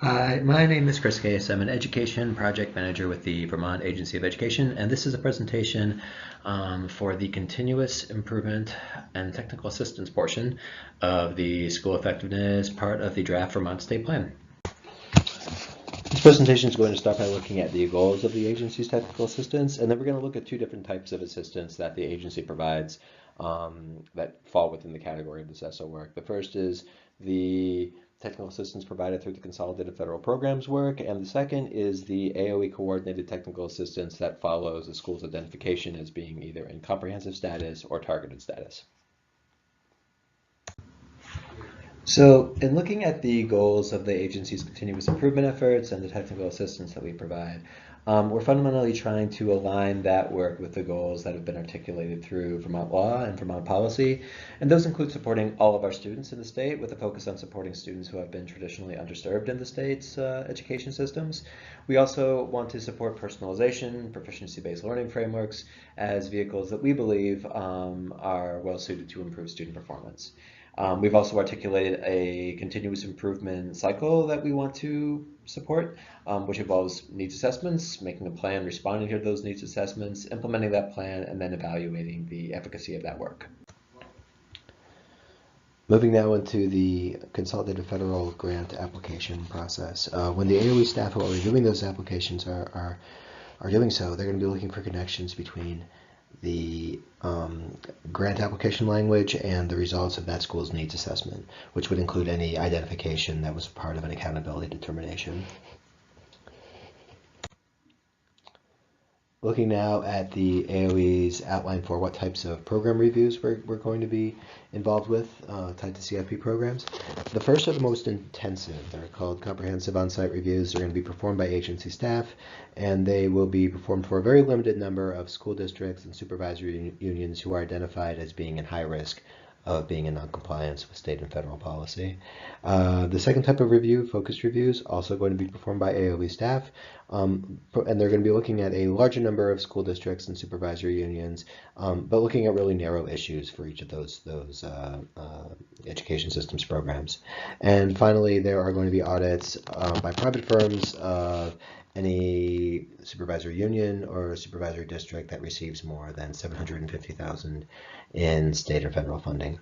Hi, my name is Chris Case. I'm an Education Project Manager with the Vermont Agency of Education, and this is a presentation for the Continuous Improvement and Technical Assistance portion of the School Effectiveness part of the draft Vermont State Plan. This presentation is going to start by looking at the goals of the agency's technical assistance, and then we're going to look at two different types of assistance that the agency provides that fall within the category of this ESSA work. The first is the technical assistance provided through the Consolidated Federal Programs work, and the second is the AOE coordinated technical assistance that follows a school's identification as being either in comprehensive status or targeted status. So in looking at the goals of the agency's continuous improvement efforts and the technical assistance that we provide, we're fundamentally trying to align that work with the goals that have been articulated through Vermont law and Vermont policy. And those include supporting all of our students in the state with a focus on supporting students who have been traditionally underserved in the state's education systems. We also want to support personalization, proficiency-based learning frameworks as vehicles that we believe are well suited to improve student performance. We've also articulated a continuous improvement cycle that we want to support, which involves needs assessments, making a plan, responding to those needs assessments, implementing that plan, and then evaluating the efficacy of that work. Moving now into the Consolidated Federal Grant application process. When the AOE staff who are reviewing those applications are doing so, they're going to be looking for connections between the grant application language and the results of that school's needs assessment, which would include any identification that was part of an accountability determination. Looking now at the AOE's outline for what types of program reviews we're going to be involved with tied to CFP programs. The first are the most intensive. They're called comprehensive on-site reviews. They're going to be performed by agency staff, and they will be performed for a very limited number of school districts and supervisory unions who are identified as being in high risk of being in noncompliance with state and federal policy. The second type of review, focused reviews, also going to be performed by AOE staff, and they're going to be looking at a larger number of school districts and supervisory unions, but looking at really narrow issues for each of those education systems programs. And finally, there are going to be audits by private firms of any supervisory union or supervisory district that receives more than $750,000 in state or federal funding.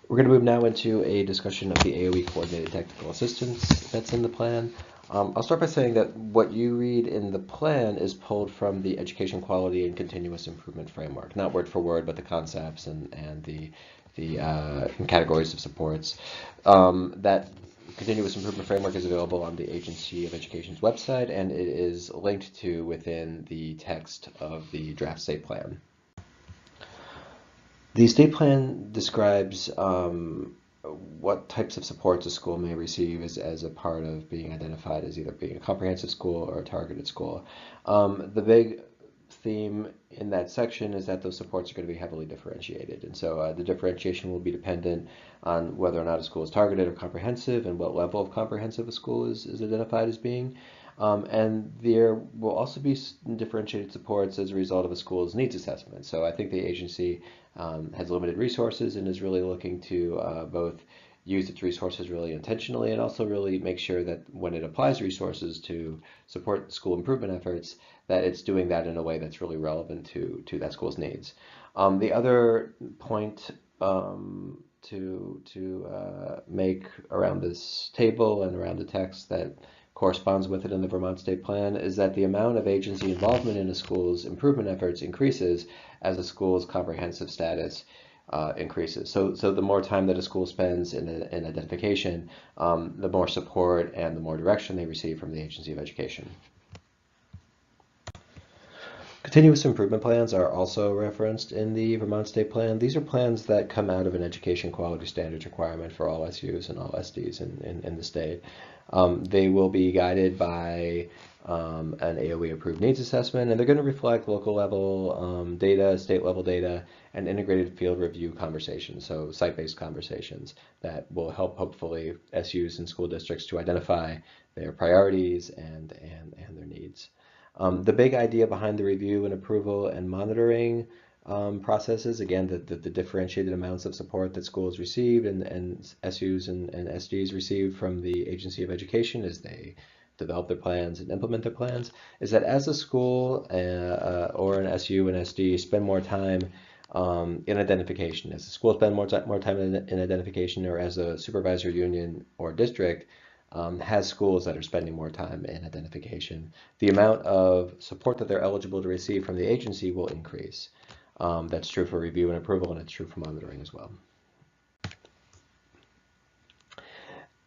We're going to move now into a discussion of the AOE coordinated technical assistance that's in the plan. I'll start by saying that what you read in the plan is pulled from the Education Quality and Continuous Improvement Framework, not word for word, but the concepts and the categories of supports. That Continuous Improvement Framework is available on the Agency of Education's website, and it is linked to within the text of the draft state plan. The state plan describes what types of supports a school may receive as a part of being identified as either being a comprehensive school or a targeted school. The big theme in that section is that those supports are going to be heavily differentiated, and so the differentiation will be dependent on whether or not a school is targeted or comprehensive and what level of comprehensive a school is identified as being. And there will also be differentiated supports as a result of a school's needs assessment. So I think the agency has limited resources and is really looking to both use its resources really intentionally and also really make sure that when it applies resources to support school improvement efforts, that it's doing that in a way that's really relevant to that school's needs. The other point to make around this table and around the text that corresponds with it in the Vermont State Plan is that the amount of agency involvement in a school's improvement efforts increases as a school's comprehensive status increases. So the more time that a school spends in identification, the more support and the more direction they receive from the Agency of Education. Continuous improvement plans are also referenced in the Vermont State Plan. These are plans that come out of an education quality standards requirement for all SUs and all SDs in the state. They will be guided by an AOE approved needs assessment, and they're going to reflect local level data, state level data, and integrated field review conversations, so site-based conversations that will help hopefully SUs and school districts to identify their priorities and their needs. The big idea behind the review and approval and monitoring processes. Again, the differentiated amounts of support that schools receive and SUs and SGs receive from the Agency of Education as they develop their plans and implement their plans, is that as a school or an SU and SD spend more time in identification, as the school spend more time in identification, or as a supervisor union or district has schools that are spending more time in identification, the amount of support that they're eligible to receive from the agency will increase. That's true for review and approval, and it's true for monitoring as well.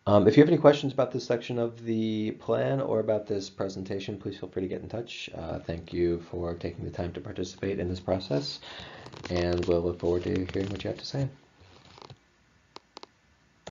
If you have any questions about this section of the plan or about this presentation, please feel free to get in touch. Thank you for taking the time to participate in this process, and we'll look forward to hearing what you have to say.